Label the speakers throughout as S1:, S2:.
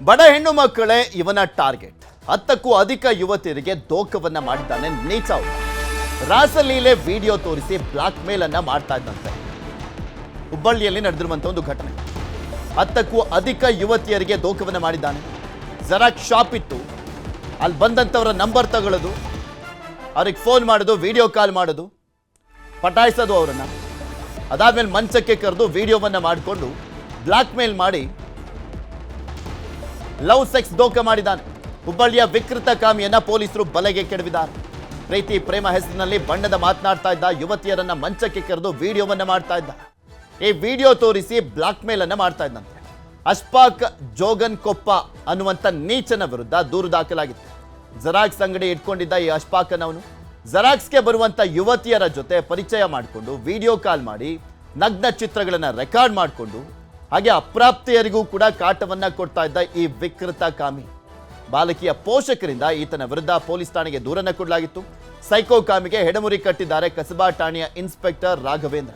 S1: ಬಡ ಹೆಣ್ಣು ಮಕ್ಕಳೇ ಇವನ ಟಾರ್ಗೆಟ್. 10ಕ್ಕೂ ಅಧಿಕ ಯುವತಿಯರಿಗೆ ದೋಖವನ್ನ ಮಾಡಿದ್ದಾನೆ ನೀಚ. ರಾಸಲೀಲೆ ವಿಡಿಯೋ ತೋರಿಸಿ ಬ್ಲಾಕ್ ಮೇಲ್ ಅನ್ನ ಮಾಡ್ತಾ ಇದ್ದಂತೆ. ಹುಬ್ಬಳ್ಳಿಯಲ್ಲಿ ನಡೆದಿರುವಂತಹ ಒಂದು ಘಟನೆ. 10ಕ್ಕೂ ಅಧಿಕ ಯುವತಿಯರಿಗೆ ದೋಖವನ್ನ ಮಾಡಿದ್ದಾನೆ. ಜೆರಾಕ್ಸ್ ಶಾಪ್ ಇತ್ತು, ಅಲ್ಲಿ ಬಂದಂಥವರ ನಂಬರ್ ತಗೊಳ್ಳೋದು, ಅವ್ರಿಗೆ ಫೋನ್ ಮಾಡೋದು, ವಿಡಿಯೋ ಕಾಲ್ ಮಾಡೋದು, ಪಟಾಯಿಸೋದು ಅವರನ್ನ. ಅದಾದ್ಮೇಲೆ ಮಂಚಕ್ಕೆ ಕರೆದು ವಿಡಿಯೋವನ್ನ ಮಾಡಿಕೊಂಡು ಬ್ಲಾಕ್ ಮೇಲ್ ಮಾಡಿ ಲವ್ ಸೆಕ್ಸ್ ದೋಖ ಮಾಡಿದ್ದಾನೆ. ಹುಬ್ಬಳ್ಳಿಯ ವಿಕೃತ ಕಾಮಿಯನ್ನ ಪೊಲೀಸರು ಬಲೆಗೆ ಕೆಡವಿದ್ದಾರೆ. ಪ್ರೀತಿ ಪ್ರೇಮ ಹೆಸರಿನಲ್ಲಿ ಬಣ್ಣದ ಮಾತನಾಡ್ತಾ ಇದ್ದ ಯುವತಿಯರನ್ನ ಮಂಚಕ್ಕೆ ಕರೆದು ವಿಡಿಯೋವನ್ನ ಮಾಡ್ತಾ ಇದ್ದ. ಈ ವಿಡಿಯೋ ತೋರಿಸಿ ಬ್ಲಾಕ್ ಮೇಲ್ ಅನ್ನ ಮಾಡ್ತಾ ಇದ್ದಂತೆ. ಅಶ್ಫಾಕ್ ಜೋಗನ್ ಕೊಪ್ಪ ಅನ್ನುವಂಥ ನೀಚನ ವಿರುದ್ಧ ದೂರು ದಾಖಲಾಗಿತ್ತು. ಜೆರಾಕ್ಸ್ ಅಂಗಡಿ ಇಟ್ಕೊಂಡಿದ್ದ ಈ ಅಶ್ಫಾಕ್ ಅನ್ನವನು ಜೆರಾಕ್ಸ್ಗೆ ಬರುವಂತ ಯುವತಿಯರ ಜೊತೆ ಪರಿಚಯ ಮಾಡಿಕೊಂಡು ವಿಡಿಯೋ ಕಾಲ್ ಮಾಡಿ ನಗ್ನ ಚಿತ್ರಗಳನ್ನು ರೆಕಾರ್ಡ್ ಮಾಡಿಕೊಂಡು ಹಾಗೆ ಅಪ್ರಾಪ್ತಿಯರಿಗೂ ಕೂಡ ಕಾಟವನ್ನ ಕೊಡ್ತಾ ಇದ್ದ ಈ ವಿಕೃತ ಕಾಮಿ. ಬಾಲಕಿಯ ಪೋಷಕರಿಂದ ಈತನ ವಿರುದ್ಧ ಪೊಲೀಸ್ ಠಾಣೆಗೆ ದೂರನ್ನ ಕೊಡಲಾಗಿತ್ತು. ಸೈಕೋ ಕಾಮಿಗೆ ಹೆಡಮುರಿ ಕಟ್ಟಿದ್ದಾರೆ ಕಸಬಾ ಠಾಣೆಯ ಇನ್ಸ್ಪೆಕ್ಟರ್ ರಾಘವೇಂದ್ರ.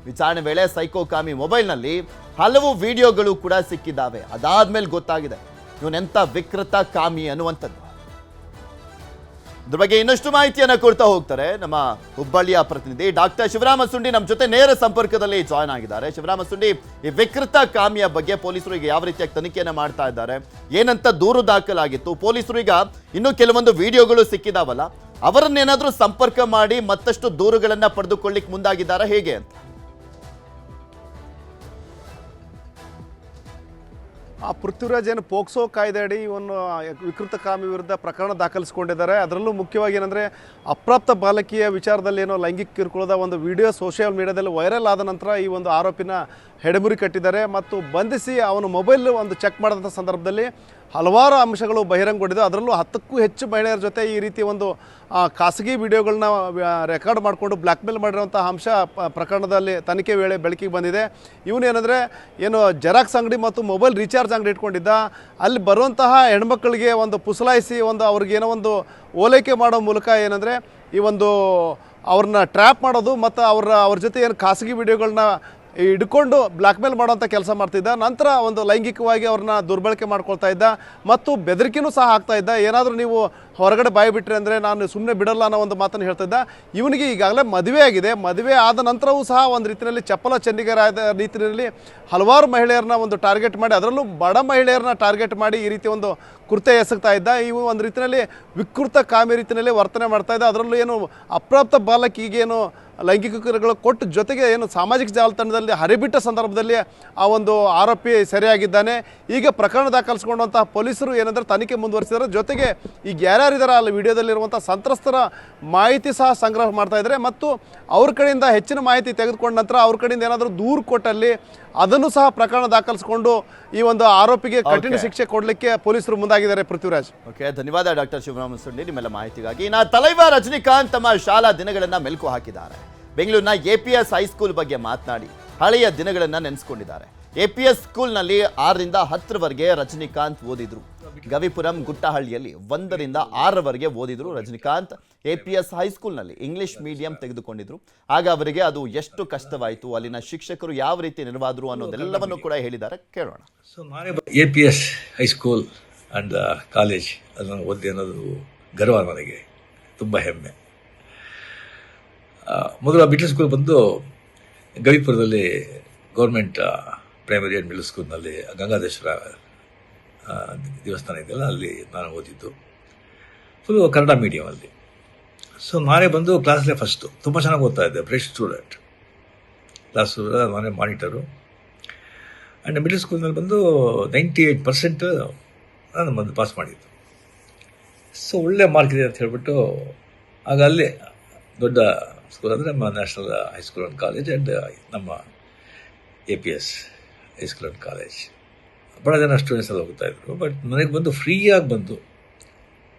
S1: ವಿಚಾರಣೆ ವೇಳೆ ಸೈಕೋ ಕಾಮಿ ಮೊಬೈಲ್ನಲ್ಲಿ ಹಲವು ವಿಡಿಯೋಗಳು ಕೂಡ ಸಿಕ್ಕಿದ್ದಾವೆ. ಅದಾದ್ಮೇಲೆ ಗೊತ್ತಾಗಿದೆ ಇವನೆಂತ ವಿಕೃತ ಕಾಮಿ ಅನ್ನುವಂಥದ್ದು. ಇದ್ರ ಬಗ್ಗೆ ಇನ್ನಷ್ಟು ಮಾಹಿತಿಯನ್ನ ಕೊಡ್ತಾ ಹೋಗ್ತಾರೆ ನಮ್ಮ ಹುಬ್ಬಳ್ಳಿಯ ಪ್ರತಿನಿಧಿ ಡಾಕ್ಟರ್ ಶಿವರಾಮ ಸುಂಡಿ ನಮ್ಮ ಜೊತೆ ನೇರ ಸಂಪರ್ಕದಲ್ಲಿ ಜಾಯ್ನ್ ಆಗಿದ್ದಾರೆ. ಶಿವರಾಮ ಸುಂಡಿ, ಈ ವಿಕೃತ ಕಾಮಿಯ ಬಗ್ಗೆ ಪೊಲೀಸರು ಈಗ ಯಾವ ರೀತಿಯಾಗಿ ತನಿಖೆಯನ್ನ ಮಾಡ್ತಾ ಇದ್ದಾರೆ, ಏನಂತ ದೂರು ದಾಖಲಾಗಿತ್ತು, ಪೊಲೀಸರು ಈಗ ಇನ್ನೂ ಕೆಲವೊಂದು ವಿಡಿಯೋಗಳು ಸಿಕ್ಕಿದಾವಲ್ಲ, ಅವರನ್ನೇನಾದ್ರೂ ಸಂಪರ್ಕ ಮಾಡಿ ಮತ್ತಷ್ಟು ದೂರುಗಳನ್ನ ಪಡೆದುಕೊಳ್ಳಿಕ್ ಮುಂದಾಗಿದ್ದಾರೆ ಹೇಗೆ ಅಂತ?
S2: ಪೃಥ್ವಿರಾಜ್ ಏನು ಪೋಕ್ಸೋ ಕಾಯ್ದೆ ಅಡಿ ಇವನು ವಿಕೃತ ಕಾಮಿ ವಿರುದ್ಧ ಪ್ರಕರಣ ದಾಖಲಿಸಿಕೊಂಡಿದ್ದಾರೆ. ಅದರಲ್ಲೂ ಮುಖ್ಯವಾಗಿ ಏನಂದರೆ ಅಪ್ರಾಪ್ತ ಬಾಲಕಿಯ ವಿಚಾರದಲ್ಲಿ ಏನೋ ಲೈಂಗಿಕ ಕಿರುಕುಳದ ಒಂದು ವಿಡಿಯೋ ಸೋಷಿಯಲ್ ಮೀಡಿಯಾದಲ್ಲಿ ವೈರಲ್ ಆದ ನಂತರ ಈ ಒಂದು ಆರೋಪಿನ ಹೆಡಮುರಿ ಕಟ್ಟಿದ್ದಾರೆ ಮತ್ತು ಬಂಧಿಸಿ ಅವನ ಮೊಬೈಲ್ ಒಂದು ಚೆಕ್ ಮಾಡಿದಂಥ ಸಂದರ್ಭದಲ್ಲಿ ಹಲವಾರು ಅಂಶಗಳು ಬಹಿರಂಗಗೊಂಡಿದೆ. ಅದರಲ್ಲೂ 10ಕ್ಕೂ ಹೆಚ್ಚು ಮಹಿಳೆಯರ ಜೊತೆ ಈ ರೀತಿ ಒಂದು ಖಾಸಗಿ ವಿಡಿಯೋಗಳನ್ನ ರೆಕಾರ್ಡ್ ಮಾಡಿಕೊಂಡು ಬ್ಲ್ಯಾಕ್ ಮೇಲ್ ಮಾಡಿರುವಂಥ ಅಂಶ ಪ್ರಕರಣದಲ್ಲಿ ತನಿಖೆ ವೇಳೆ ಬೆಳಕಿಗೆ ಬಂದಿದೆ. ಇವನೇನೆಂದರೆ ಏನು ಜೆರಾಕ್ಸ್ ಅಂಗಡಿ ಮತ್ತು ಮೊಬೈಲ್ ರೀಚಾರ್ಜ್ ಅಂಗಡಿ ಇಟ್ಕೊಂಡಿದ್ದ. ಅಲ್ಲಿ ಬರುವಂತಹ ಹೆಣ್ಮಕ್ಳಿಗೆ ಒಂದು ಪುಸಲಾಯಿಸಿ ಒಂದು ಅವ್ರಿಗೇನೋ ಒಂದು ಓಲೈಕೆ ಮಾಡೋ ಮೂಲಕ ಏನಂದರೆ ಈ ಒಂದು ಅವ್ರನ್ನ ಟ್ರ್ಯಾಪ್ ಮಾಡೋದು ಮತ್ತು ಅವ್ರ ಜೊತೆ ಏನು ಖಾಸಗಿ ವಿಡಿಯೋಗಳನ್ನ ಹಿಡ್ಕೊಂಡು ಬ್ಲ್ಯಾಕ್ ಮೇಲ್ ಮಾಡೋಂಥ ಕೆಲಸ ಮಾಡ್ತಿದ್ದ. ನಂತರ ಒಂದು ಲೈಂಗಿಕವಾಗಿ ಅವ್ರನ್ನ ದುರ್ಬಳಕೆ ಮಾಡ್ಕೊಳ್ತಾ ಇದ್ದ ಮತ್ತು ಬೆದರಿಕೆನೂ ಸಹ ಆಗ್ತಾ ಇದ್ದ. ಏನಾದರೂ ನೀವು ಹೊರಗಡೆ ಬಾಯಿ ಬಿಟ್ಟರೆ ಅಂದರೆ ನಾನು ಸುಮ್ಮನೆ ಬಿಡಲ್ಲ ಅನ್ನೋ ಒಂದು ಮಾತನ್ನು ಹೇಳ್ತಾ ಇದ್ದ. ಇವನಿಗೆ ಈಗಾಗಲೇ ಮದುವೆ ಆಗಿದೆ. ಮದುವೆ ಆದ ನಂತರವೂ ಸಹ ಒಂದು ರೀತಿಯಲ್ಲಿ ಚಪ್ಪಲ ಚೆನ್ನಿಗರಾದ ರೀತಿಯಲ್ಲಿ ಹಲವಾರು ಮಹಿಳೆಯರನ್ನ ಒಂದು ಟಾರ್ಗೆಟ್ ಮಾಡಿ, ಅದರಲ್ಲೂ ಬಡ ಮಹಿಳೆಯರನ್ನ ಟಾರ್ಗೆಟ್ ಮಾಡಿ ಈ ರೀತಿ ಒಂದು ಕೃತ್ಯ ಎಸಗ್ತಾ ಇದ್ದ. ಇವು ಒಂದು ರೀತಿಯಲ್ಲಿ ವಿಕೃತ ಕಾಮಿ ರೀತಿಯಲ್ಲಿ ವರ್ತನೆ ಮಾಡ್ತಾ ಇದ್ದ. ಅದರಲ್ಲೂ ಏನು ಅಪ್ರಾಪ್ತ ಬಾಲಕಿಗೇನು ಲೈಂಗಿಕ ಕ್ರಿಯೆಗಳು ಕೊಟ್ಟು ಜೊತೆಗೆ ಏನು ಸಾಮಾಜಿಕ ಜಾಲತಾಣದಲ್ಲಿ ಹರಿಬಿಟ್ಟ ಸಂದರ್ಭದಲ್ಲಿ ಆ ಒಂದು ಆರೋಪಿ ಸೆರೆಯಾಗಿದ್ದಾನೆ. ಈಗ ಪ್ರಕರಣ ದಾಖಲಿಸಿಕೊಂಡಂತಹ ಪೊಲೀಸರು ಏನಂದರೆ ತನಿಖೆ ಮುಂದುವರಿಸಿದ್ದಾರೆ. ಜೊತೆಗೆ ಈಗ ಯಾರ್ಯಾರಿದ್ದಾರೆ ಅಲ್ಲಿ ವಿಡಿಯೋದಲ್ಲಿರುವಂಥ ಸಂತ್ರಸ್ತರ ಮಾಹಿತಿ ಸಹ ಸಂಗ್ರಹ ಮಾಡ್ತಾ ಇದ್ದಾರೆ ಮತ್ತು ಅವ್ರ ಕಡೆಯಿಂದ ಹೆಚ್ಚಿನ ಮಾಹಿತಿ ತೆಗೆದುಕೊಂಡ ನಂತರ ಅವ್ರ ಕಡೆಯಿಂದ ಏನಾದರೂ ದೂರು ಕೊಟ್ಟಲ್ಲಿ ಅದನ್ನು ಸಹ ಪ್ರಕರಣ ದಾಖಲಿಸಿಕೊಂಡು ಈ ಒಂದು ಆರೋಪಿಗೆ ಕಠಿಣ ಶಿಕ್ಷೆ ಕೊಡಲಿಕ್ಕೆ ಪೊಲೀಸರು ಮುಂದಾಗಿದ್ದಾರೆ. ಪೃಥ್ವಿರಾಜ್,
S1: ಓಕೆ, ಧನ್ಯವಾದ ಡಾಕ್ಟರ್ ಶಿವರಾಮ ಸುಂಡಿ ನಿಮ್ಮೆಲ್ಲ ಮಾಹಿತಿಗಾಗಿ. ಇನ್ನು ತಲೈವಾರ್ ರಜನಿಕಾಂತ್ ತಮ್ಮ ಶಾಲಾ ದಿನಗಳನ್ನ ಮೆಲುಕು ಹಾಕಿದ್ದಾರೆ. ಬೆಂಗಳೂರಿನ APS ಹೈಸ್ಕೂಲ್ ಬಗ್ಗೆ ಮಾತನಾಡಿ ಹಳೆಯ ದಿನಗಳನ್ನ ನೆನೆಸ್ಕೊಂಡಿದ್ದಾರೆ. APS ಸ್ಕೂಲ್ನಲ್ಲಿ 6ರಿಂದ 10ರವರೆಗೆ ರಜನಿಕಾಂತ್ ಓದಿದ್ರು. ಗವಿಪುರಂ ಗುಟ್ಟಹಳ್ಳಿಯಲ್ಲಿ 1ರಿಂದ 6ರವರೆಗೆ ಓದಿದ್ರು ರಜನಿಕಾಂತ್. APS ಹೈಸ್ಕೂಲ್ನಲ್ಲಿ ಇಂಗ್ಲಿಷ್ ಮೀಡಿಯಂ ತೆಗೆದುಕೊಂಡಿದ್ರು. ಆಗ ಅವರಿಗೆ ಅದು ಎಷ್ಟು ಕಷ್ಟವಾಯಿತು, ಅಲ್ಲಿನ ಶಿಕ್ಷಕರು ಯಾವ ರೀತಿ ನೆರವಾದ್ರು ಅನ್ನೋದೆಲ್ಲವನ್ನು ಕೂಡ ಹೇಳಿದ್ದಾರೆ. ಕೇಳೋಣ.
S3: ಸೊ ನಾನೇ APS ಹೈಸ್ಕೂಲ್ ಆ್ಯಂಡ್ ಕಾಲೇಜ್ ಅದನ್ನು ಓದಿ ಅನ್ನೋದು ಗರ್ವ ನನಗೆ, ತುಂಬ ಹೆಮ್ಮೆ. ಮೊದಲು ಮಿಡ್ಲ್ ಸ್ಕೂಲ್ ಬಂದು ಗವಿಪುರದಲ್ಲಿ ಗೌರ್ಮೆಂಟ್ ಪ್ರೈಮರಿ ಆ್ಯಂಡ್ ಮಿಡ್ಲ್ ಸ್ಕೂಲ್ನಲ್ಲಿ ಗಂಗಾಧೇಶ್ವರ ದೇವಸ್ಥಾನ ಇದೆಯಲ್ಲ, ಅಲ್ಲಿ ನಾನು ಓದಿದ್ದು. ಫುಲ್ಲು ಕನ್ನಡ ಮೀಡಿಯಮಲ್ಲಿ. ಸೊ ನಾನೇ ಬಂದು ಕ್ಲಾಸಲ್ಲೇ ಫಸ್ಟು, ತುಂಬ ಚೆನ್ನಾಗಿ ಓದ್ತಾ ಇದ್ದೆ, ಬ್ರೈಟ್ ಸ್ಟೂಡೆಂಟ್. ಕ್ಲಾಸು ನಾನೇ ಮಾನಿಟರು. ಆ್ಯಂಡ್ ಮಿಡ್ಲ್ ಸ್ಕೂಲ್ನಲ್ಲಿ ಬಂದು 98% ನಾನು ಬಂದು ಪಾಸ್ ಮಾಡಿದ್ದು. ಸೊ ಒಳ್ಳೆ ಮಾರ್ಕ್ ಇದೆ ಅಂತ ಹೇಳ್ಬಿಟ್ಟು ಆಗ ಅಲ್ಲೇ ದೊಡ್ಡ ಸ್ಕೂಲ್ ಅಂದರೆ ನಮ್ಮ national high school and college and ನಮ್ಮ APS ಹೈಸ್ಕೂಲ್ ಆ್ಯಂಡ್ ಕಾಲೇಜ್ ಭಾಳ ಜನ ಸ್ಟೂಡೆಂಟ್ಸ್ ಎಲ್ಲ ಹೋಗ್ತಾ ಇದ್ರು. ಬಟ್ ನನಗೆ ಬಂದು ಫ್ರೀಯಾಗಿ ಬಂದು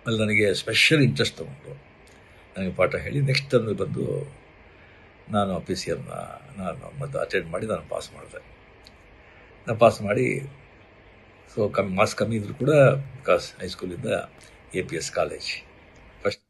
S3: ಅಲ್ಲಿ ನನಗೆ ಸ್ಪೆಷಲ್ ಇಂಟ್ರೆಸ್ಟ್ ತೊಗೊಂಡು ನನಗೆ ಪಾಠ ಹೇಳಿ ನೆಕ್ಸ್ಟ್ ಟರ್ಮಿಗೆ ಬಂದು ನಾನು PCM ನಾನು ಮತ್ತು ಅಟೆಂಡ್ ಮಾಡಿ ನಾನು ಪಾಸ್ ಮಾಡಿದೆ. ನಾನು ಪಾಸ್ ಮಾಡಿ ಸೊ ಮಾರ್ಕ್ಸ್ ಕಮ್ಮಿ ಇದ್ದರೂ ಕೂಡ ಬಿಕಾಸ್ ಹೈಸ್ಕೂಲಿಂದ APS ಕಾಲೇಜ್